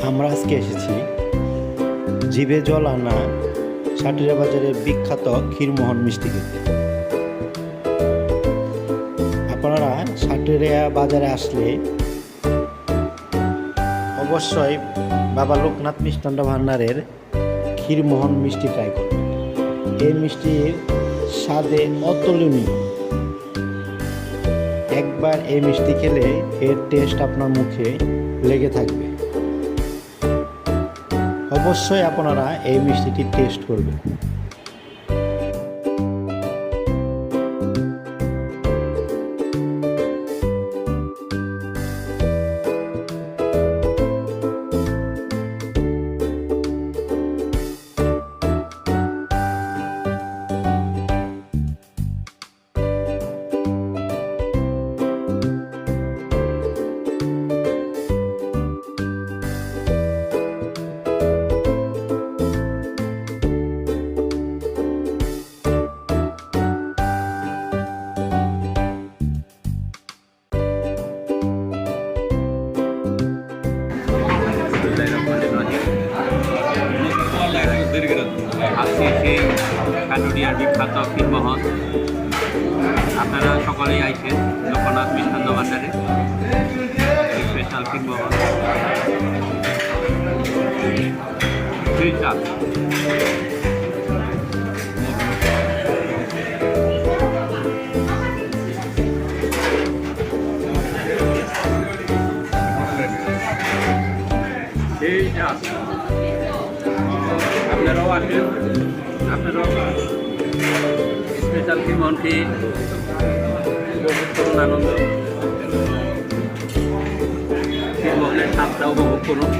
আমরা আজকে এসেছি জিভে জল আনা সাটুরিয়া বাজারের বিখ্যাত ক্ষীরমোহন মিষ্টি খেতে। আপনারা সাটুরিয়া বাজারে আসলে অবশ্যই বাবা লোকনাথ মিষ্টান্ন ভান্ডারের ক্ষীরমোহন মিষ্টি ট্রাই করবেন। এই মিষ্টির স্বাদে অতুলনীয়। একবার এই মিষ্টি খেলে এর টেস্ট আপনার মুখে লেগে থাকবে। অবশ্যই আপনারা এই মিষ্টিটি টেস্ট করবেন। আজকে সেই সাটুরিয়ার বিখ্যাত ক্ষীরমোহন। আপনারা সকলেই আইছেন লোকনাথ মিষ্টান্ন ভান্ডারে স্পেশাল ক্ষীরমোহন। আপনারাও আসেন, আপনারাও স্পেশাল ক্ষীরমোহন খেয়ে উপভোগ করুন আনন্দ। ক্ষীরমোহনের স্বাদটা উপভোগ করুন।